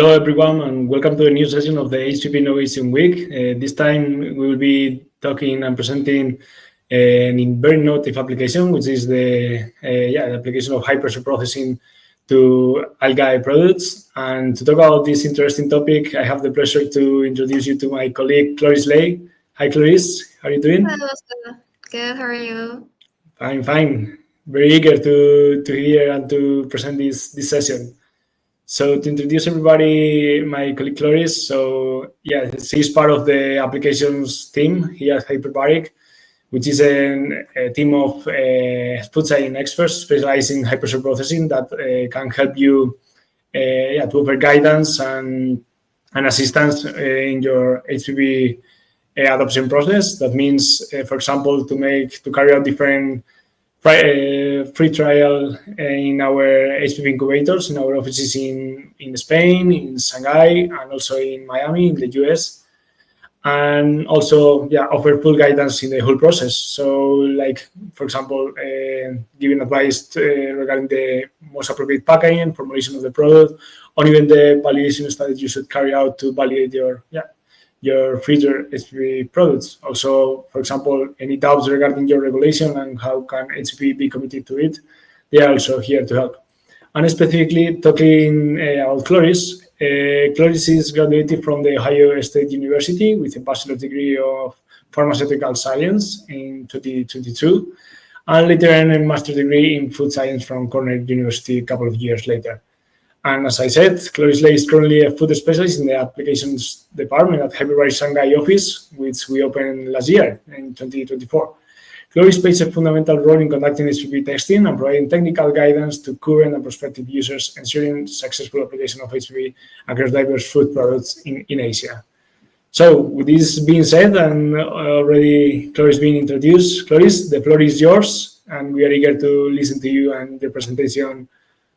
Hello, everyone, and welcome to the new session of the HPP Innovation Week. This time we will be talking and presenting an very innovative application, which is the application of high pressure processing to algae products. And to talk about this interesting topic, I have the pleasure to introduce you to my colleague, Cloris Lay. Hi, Cloris. How are you doing? Hello, good. How are you? Fine, fine. Very eager to hear and to present this session. So to introduce everybody, my colleague Cloris. So yeah, she's part of the applications team here at Hiperbaric, which is a team of food science experts specialized in high pressure processing that can help you to offer guidance and assistance in your HPP adoption process. That means, for example, to carry out different free trial in our HPP incubators in our offices in Spain, in Shanghai, and also in Miami, in the US. And also, offer full guidance in the whole process. So, like, for example, giving advice regarding the most appropriate packaging, formulation of the product, or even the validation studies you should carry out to validate your future HPP products. Also, for example, any doubts regarding your regulation and how can HPP be committed to it, they are also here to help. And specifically talking about Cloris, Cloris is graduated from the Ohio State University with a bachelor's degree of pharmaceutical science in 2022, and later earned a master's degree in food science from Cornell University a couple of years later. And as I said, Cloris Lay is currently a food specialist in the applications department at Hiperbaric Shanghai office, which we opened last year in 2024. Cloris plays a fundamental role in conducting HPP testing and providing technical guidance to current and prospective users, ensuring successful application of HPP across diverse food products in Asia. So, with this being said, and already Cloris being introduced, Cloris, the floor is yours, and we are eager to listen to you and your presentation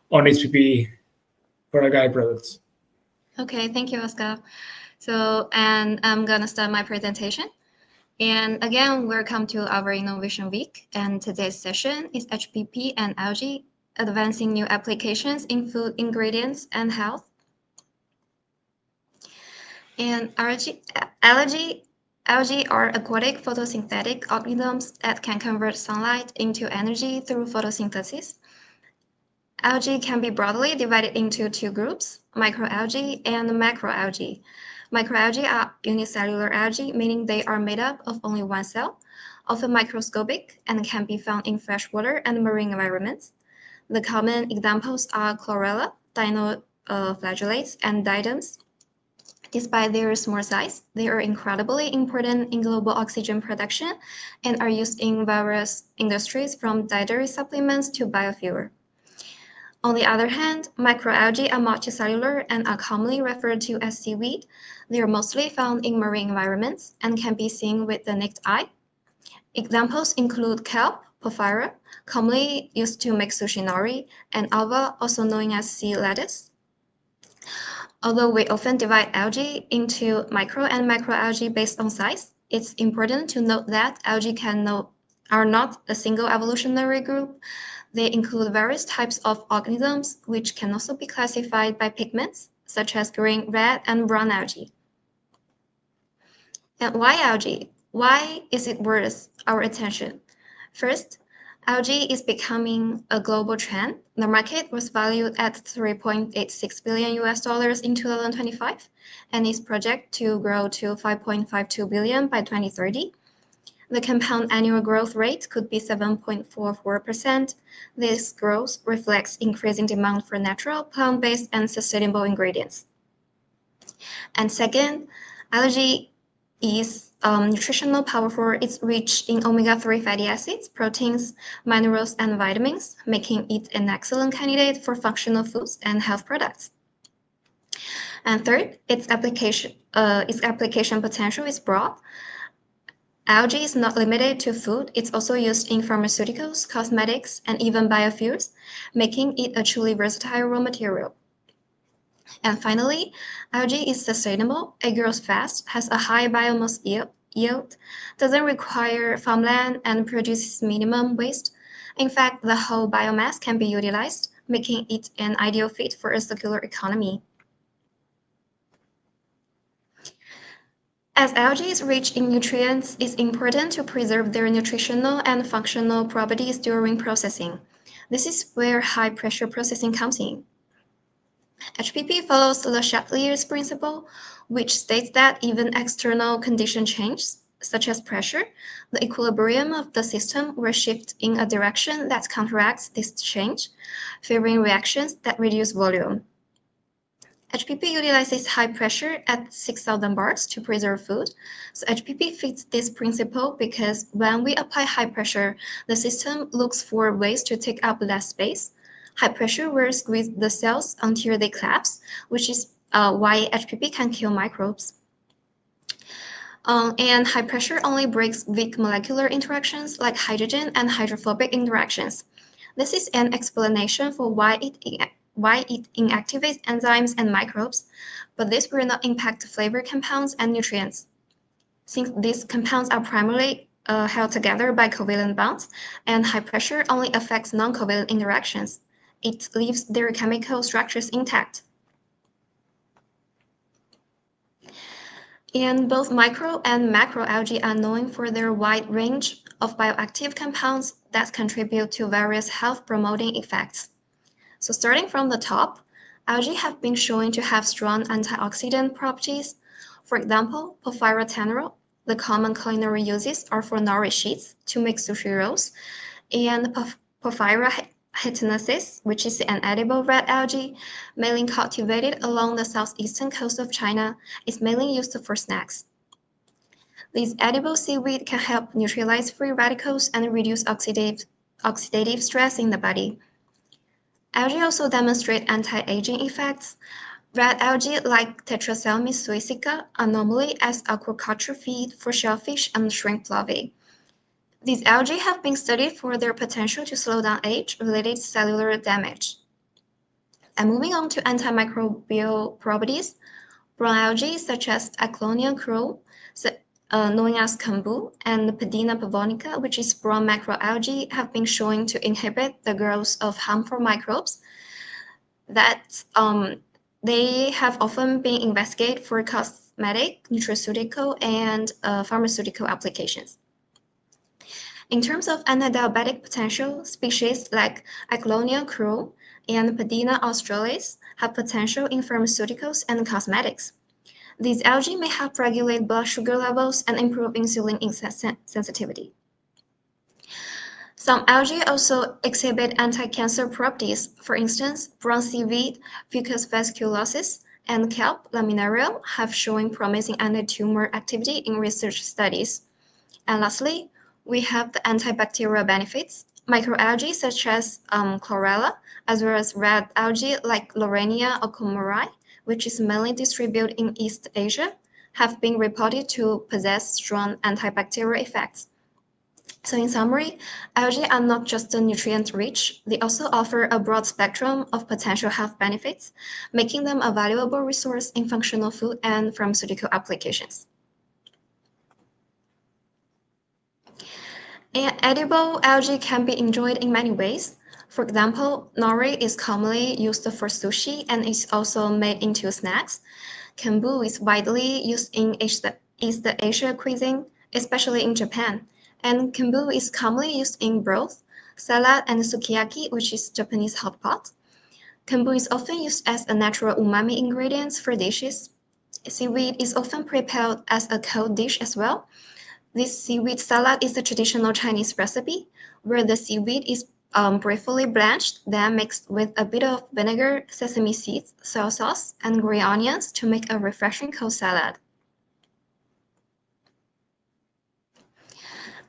on HPP for algae products. Okay, thank you, Oscar. So, and I'm gonna start my presentation. And again, welcome to our Innovation Week. And today's session is HPP and algae, advancing new applications in food ingredients and health. And algae are aquatic photosynthetic organisms that can convert sunlight into energy through photosynthesis. Algae can be broadly divided into two groups, microalgae and macroalgae. Microalgae are unicellular algae, meaning they are made up of only one cell, often microscopic, and can be found in freshwater and marine environments. The common examples are chlorella, dinoflagellates, and diatoms. Despite their small size, they are incredibly important in global oxygen production and are used in various industries from dietary supplements to biofuel. On the other hand, microalgae are multicellular and are commonly referred to as seaweed. They are mostly found in marine environments and can be seen with the naked eye. Examples include kelp, porphyra, commonly used to make sushi nori, and alga, also known as sea lettuce. Although we often divide algae into micro and macroalgae based on size, it's important to note that algae are not a single evolutionary group. They include various types of organisms, which can also be classified by pigments, such as green, red, and brown algae. And why algae? Why is it worth our attention? First, algae is becoming a global trend. The market was valued at $3.86 billion in 2025, and is projected to grow to $5.52 billion by 2030. The compound annual growth rate could be 7.44%. This growth reflects increasing demand for natural, plant-based, and sustainable ingredients. And second, algae is nutritional powerful. It's rich in omega-3 fatty acids, proteins, minerals, and vitamins, making it an excellent candidate for functional foods and health products. And third, its application potential is broad. Algae is not limited to food. It's also used in pharmaceuticals, cosmetics, and even biofuels, making it a truly versatile raw material. And finally, algae is sustainable. It grows fast, has a high biomass yield, doesn't require farmland, and produces minimum waste. In fact, the whole biomass can be utilized, making it an ideal fit for a circular economy. As algae is rich in nutrients, it's important to preserve their nutritional and functional properties during processing. This is where high-pressure processing comes in. HPP follows the Chaplier's principle, which states that even external condition changes, such as pressure, the equilibrium of the system will shift in a direction that counteracts this change, favoring reactions that reduce volume. HPP utilizes high pressure at 6,000 bars to preserve food. So HPP fits this principle because when we apply high pressure, the system looks for ways to take up less space. High pressure will squeeze the cells until they collapse, which is why HPP can kill microbes. And high pressure only breaks weak molecular interactions like hydrogen and hydrophobic interactions. This is an explanation for why it inactivates enzymes and microbes, but this will not impact flavor compounds and nutrients. Since these compounds are primarily held together by covalent bonds, and high pressure only affects non-covalent interactions, it leaves their chemical structures intact. And both micro and macroalgae are known for their wide range of bioactive compounds that contribute to various health-promoting effects. So starting from the top, algae have been shown to have strong antioxidant properties. For example, porphyrotenol, the common culinary uses are for nori sheets to make sushi rolls, and porphyrohitinosis, which is an edible red algae, mainly cultivated along the southeastern coast of China, is mainly used for snacks. These edible seaweed can help neutralize free radicals and reduce oxidative stress in the body. Algae also demonstrate anti-aging effects. Red algae like Tetraselmis suecica are normally as aquaculture feed for shellfish and shrimp larvae. These algae have been studied for their potential to slow down age-related cellular damage. And moving on to antimicrobial properties, brown algae such as Aclonia cruel, known as kombu, and Pedina pavonica, which is brown macroalgae, have been shown to inhibit the growth of harmful microbes that they have often been investigated for cosmetic, nutraceutical, and pharmaceutical applications. In terms of antidiabetic potential, species like Aclonia cruel and Pedina australis have potential in pharmaceuticals and cosmetics. These algae may help regulate blood sugar levels and improve insulin sensitivity. Some algae also exhibit anti-cancer properties. For instance, brown seaweed, Fucus vasculosis, and kelp laminarium have shown promising anti-tumor activity in research studies. And lastly, we have the antibacterial benefits. Microalgae such as chlorella, as well as red algae like Lorenia okomori, which is mainly distributed in East Asia, have been reported to possess strong antibacterial effects. So in summary, algae are not just nutrient-rich, they also offer a broad spectrum of potential health benefits, making them a valuable resource in functional food and pharmaceutical applications. And edible algae can be enjoyed in many ways. For example, nori is commonly used for sushi and is also made into snacks. Kombu is widely used in East Asia cuisine, especially in Japan. And kombu is commonly used in broth, salad, and sukiyaki, which is Japanese hot pot. Kombu is often used as a natural umami ingredient for dishes. Seaweed is often prepared as a cold dish as well. This seaweed salad is a traditional Chinese recipe where the seaweed is briefly blanched, then mixed with a bit of vinegar, sesame seeds, soy sauce, and green onions to make a refreshing cold salad.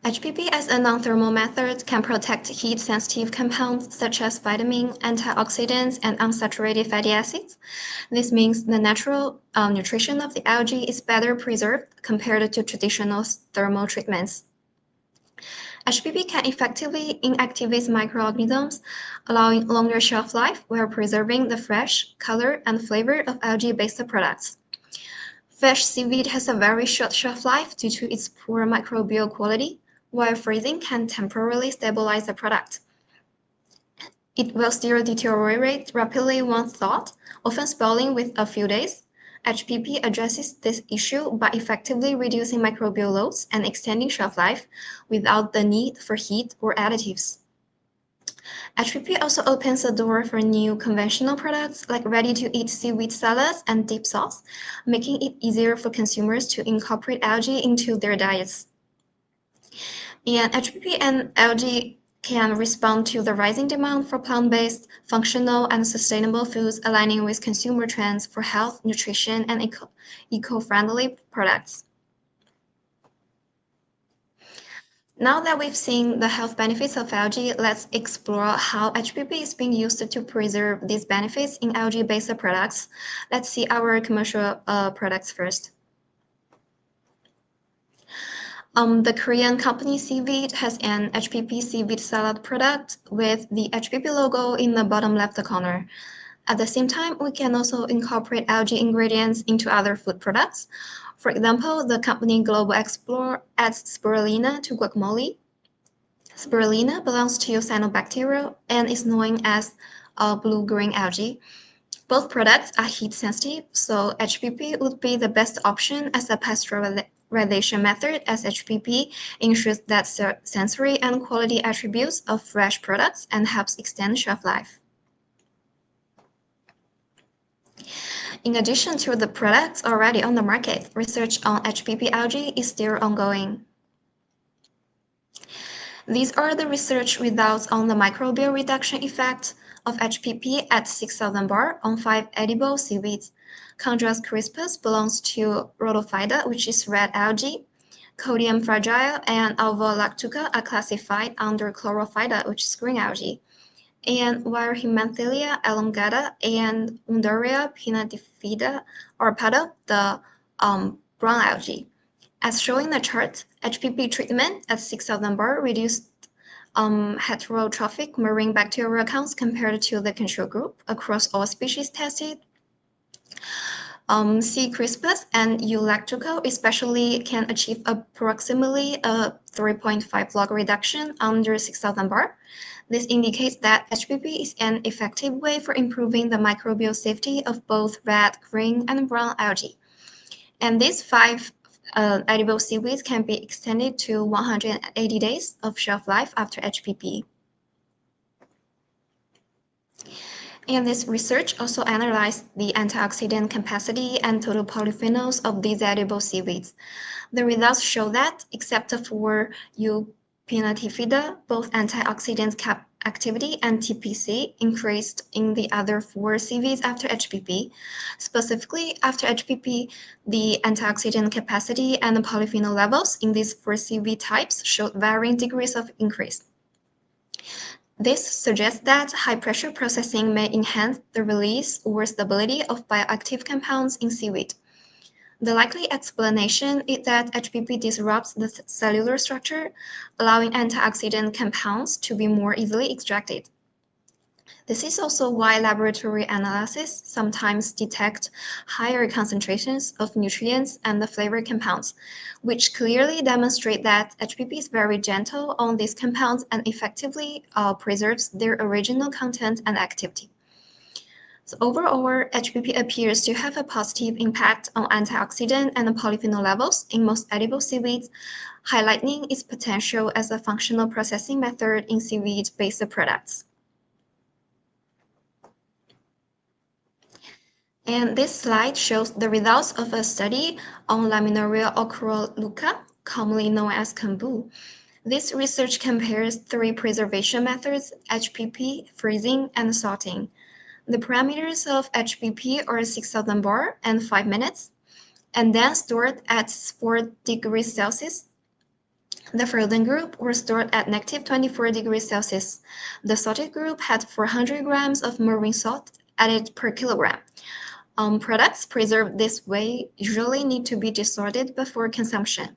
HPP as a non-thermal method can protect heat-sensitive compounds such as vitamin, antioxidants, and unsaturated fatty acids. This means the natural nutrition of the algae is better preserved compared to traditional thermal treatments. HPP can effectively inactivate microorganisms, allowing longer shelf life while preserving the fresh, color, and flavor of algae-based products. Fresh seaweed has a very short shelf life due to its poor microbial quality, while freezing can temporarily stabilize the product. It will still deteriorate rapidly once thawed, often spoiling within a few days. HPP addresses this issue by effectively reducing microbial loads and extending shelf life without the need for heat or additives. HPP also opens the door for new conventional products like ready-to-eat seaweed salads and dip sauce, making it easier for consumers to incorporate algae into their diets. And HPP and algae can respond to the rising demand for plant-based, functional, and sustainable foods, aligning with consumer trends for health, nutrition, and eco-friendly products. Now that we've seen the health benefits of algae, let's explore how HPP is being used to preserve these benefits in algae-based products. Let's see our commercial products first. The Korean company Seaweed has an HPP seaweed salad product with the HPP logo in the bottom left corner. At the same time, we can also incorporate algae ingredients into other food products. For example, the company Global Explorer adds spirulina to guacamole. Spirulina belongs to cyanobacteria and is known as blue-green algae. Both products are heat sensitive, so HPP would be the best option as a pasteurization method, as HPP ensures that sensory and quality attributes of fresh products and helps extend shelf life. In addition to the products already on the market, research on HPP algae is still ongoing. These are the research results on the microbial reduction effect of HPP at 6,000 bar on 5 edible seaweeds. Chondrus crispus belongs to Rhodophyta, which is red algae. Codium fragile and Alva lactuca are classified under Chlorophyta, which is green algae. And while Hemanthilia elongata and Undaria pinnatifida are part of the brown algae. As shown in the chart, HPP treatment at 6,000 bar reduced heterotrophic marine bacterial counts compared to the control group across all species tested. C. crispus and U. lactuca especially can achieve approximately a 3.5 log reduction under 6,000 bar. This indicates that HPP is an effective way for improving the microbial safety of both red, green, and brown algae. And these 5 edible seaweeds can be extended to 180 days of shelf life after HPP. And this research also analyzed the antioxidant capacity and total polyphenols of these edible seaweeds. The results show that, except for U. pinnatifida, both antioxidant activity and TPC increased in the other 4 seaweeds after HPP. Specifically, after HPP, the antioxidant capacity and the polyphenol levels in these 4 seaweed types showed varying degrees of increase. This suggests that high-pressure processing may enhance the release or stability of bioactive compounds in seaweed. The likely explanation is that HPP disrupts the cellular structure, allowing antioxidant compounds to be more easily extracted. This is also why laboratory analysis sometimes detect higher concentrations of nutrients and the flavor compounds, which clearly demonstrate that HPP is very gentle on these compounds and effectively preserves their original content and activity. So overall, HPP appears to have a positive impact on antioxidant and polyphenol levels in most edible seaweeds, highlighting its potential as a functional processing method in seaweed-based products. And this slide shows the results of a study on Laminaria ochroluca, commonly known as kombu. This research compares 3 preservation methods: HPP, freezing, and salting. The parameters of HPP are 6,000 bar and 5 minutes, and then stored at 4 degrees Celsius. The frozen group were stored at -24 degrees Celsius. The salted group had 400 grams of marine salt added per kilogram. Products preserved this way usually need to be desalted before consumption.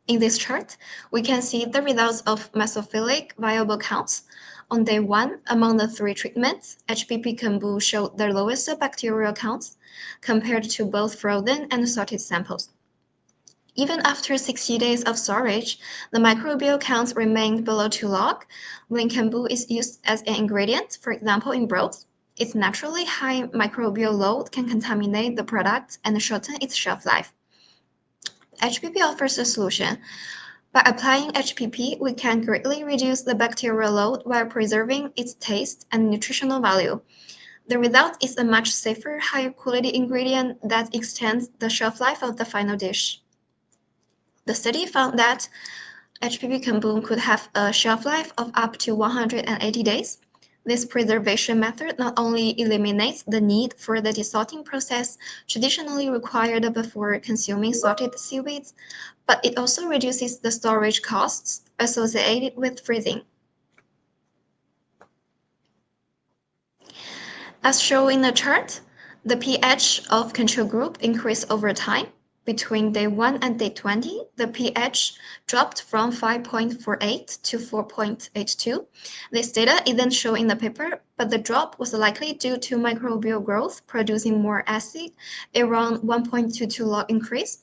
In this chart, we can see the results of mesophilic viable counts. On day 1, among the 3 treatments, HPP kombu showed the lowest bacterial counts compared to both frozen and salted samples. Even after 60 days of storage, the microbial counts remained below 2 log when kombu is used as an ingredient, for example in broth. its naturally high microbial load can contaminate the product and shorten its shelf life. HPP offers a solution. By applying HPP, we can greatly reduce the bacterial load while preserving its taste and nutritional value. The result is a much safer, higher quality ingredient that extends the shelf life of the final dish. The study found that HPP kombu could have a shelf life of up to 180 days. This preservation method not only eliminates the need for the desalting process traditionally required before consuming salted seaweeds, but it also reduces the storage costs associated with freezing. As shown in the chart, the pH of control group increased over time. Between day 1 and day 20, the pH dropped from 5.48 to 4.82. This data isn't shown in the paper, but the drop was likely due to microbial growth producing more acid, around 1.22 log increase.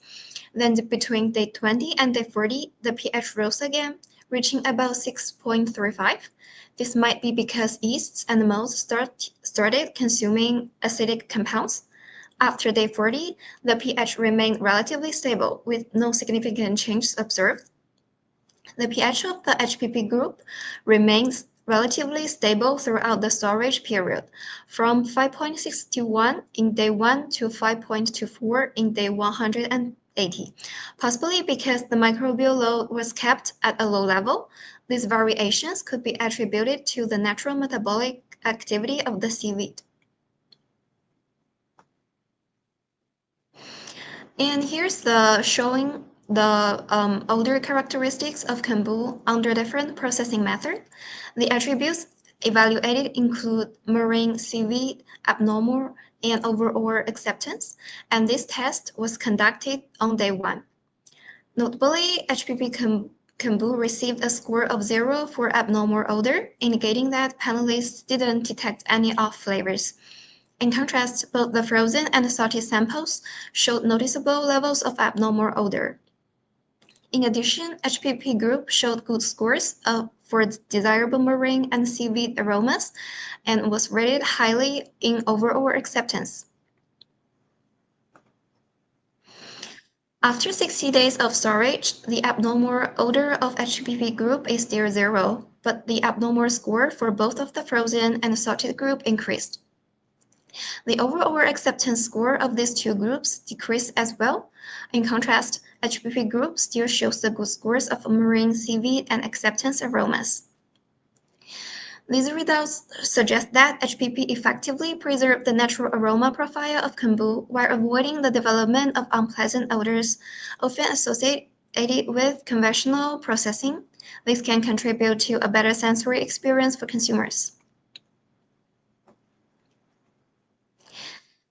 Then between day 20 and day 40, the pH rose again, reaching about 6.35. This might be because yeasts and molds started consuming acidic compounds. After day 40, the pH remained relatively stable with no significant changes observed. The pH of the HPP group remains relatively stable throughout the storage period, from 5.61 in day 1 to 5.24 in day 180, possibly because the microbial load was kept at a low level. These variations could be attributed to the natural metabolic activity of the seaweed. And here's the showing the odor characteristics of kombu under different processing methods. The attributes evaluated include marine seaweed, abnormal, and overall acceptance, and this test was conducted on day 1. Notably, HPP kombu received a score of 0 for abnormal odor, indicating that panelists didn't detect any off flavors. In contrast, both the frozen and salted samples showed noticeable levels of abnormal odor. In addition, HPP group showed good scores for desirable marine and seaweed aromas and was rated highly in overall acceptance. After 60 days of storage, the abnormal odor of HPP group is still 0, but the abnormal score for both of the frozen and salted group increased. The overall acceptance score of these two groups decreased as well. In contrast, HPP group still shows the good scores of marine seaweed and acceptance aromas. These results suggest that HPP effectively preserved the natural aroma profile of kombu while avoiding the development of unpleasant odors often associated with conventional processing. This can contribute to a better sensory experience for consumers.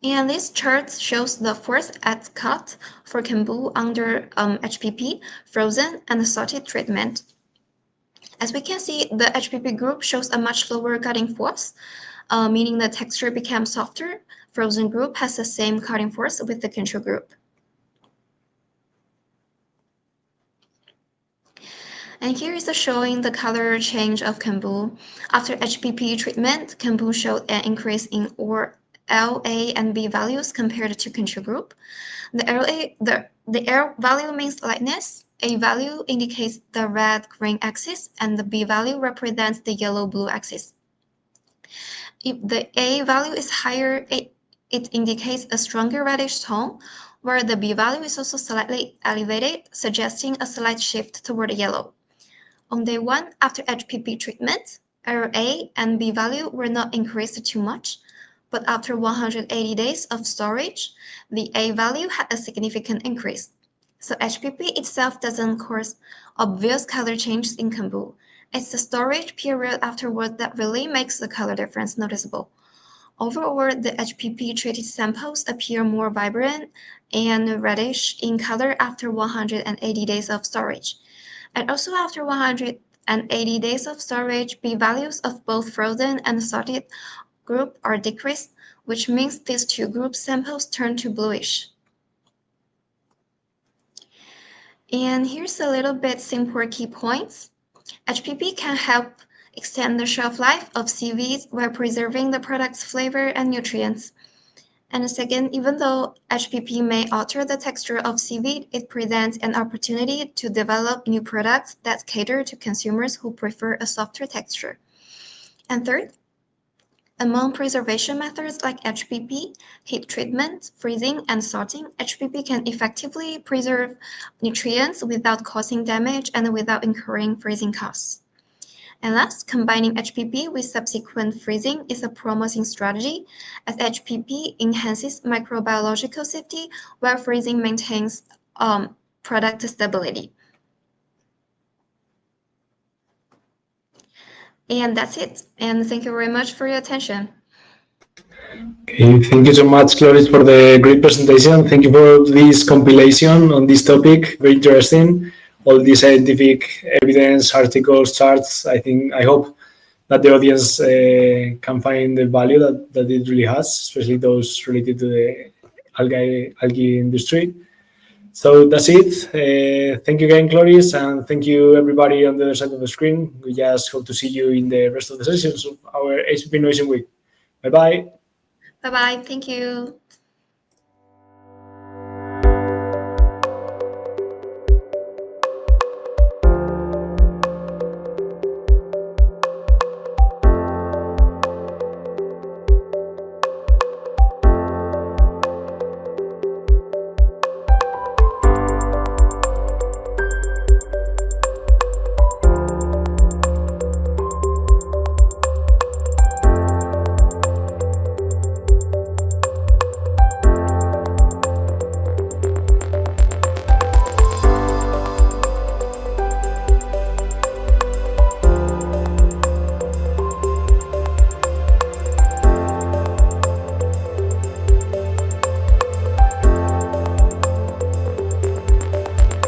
And this chart shows the fourth at cut for kombu under HPP, frozen, and salted treatment. As we can see, the HPP group shows a much lower cutting force, meaning the texture becomes softer. Frozen group has the same cutting force with the control group. And here is showing the color change of kombu. After HPP treatment, kombu showed an increase in L, A, and B values compared to control group. The L value means lightness, A value indicates the red-green axis, and the B value represents the yellow-blue axis. If the A value is higher, it indicates a stronger reddish tone, where the B value is also slightly elevated, suggesting a slight shift toward yellow. On day 1, after HPP treatment, our A and B value were not increased too much, but after 180 days of storage, the A value had a significant increase. So HPP itself doesn't cause obvious color changes in kombu. It's the storage period afterward that really makes the color difference noticeable. Overall, the HPP-treated samples appear more vibrant and reddish in color after 180 days of storage. And also after 180 days of storage, B values of both frozen and salted group are decreased, which means these two group samples turn to bluish. And here's a little bit simpler key points. HPP can help extend the shelf life of seaweed while preserving the product's flavor and nutrients. And second, even though HPP may alter the texture of seaweed, it presents an opportunity to develop new products that cater to consumers who prefer a softer texture. And third, among preservation methods like HPP, heat treatment, freezing, and sorting, HPP can effectively preserve nutrients without causing damage and without incurring freezing costs. And last, combining HPP with subsequent freezing is a promising strategy, as HPP enhances microbiological safety while freezing maintains product stability. And that's it. And thank you very much for your attention. Okay, thank you so much, Cloris, for the great presentation. Thank you for this compilation on this topic. Very interesting. All these scientific evidence, articles, charts. I hope that the audience can find the value that it really has, especially those related to the algae industry. So that's it. Thank you again, Cloris, and thank you everybody on the other side of the screen. We just hope to see you in the rest of the sessions of our HPP Innovation Week. Bye-bye. Bye-bye. Thank you.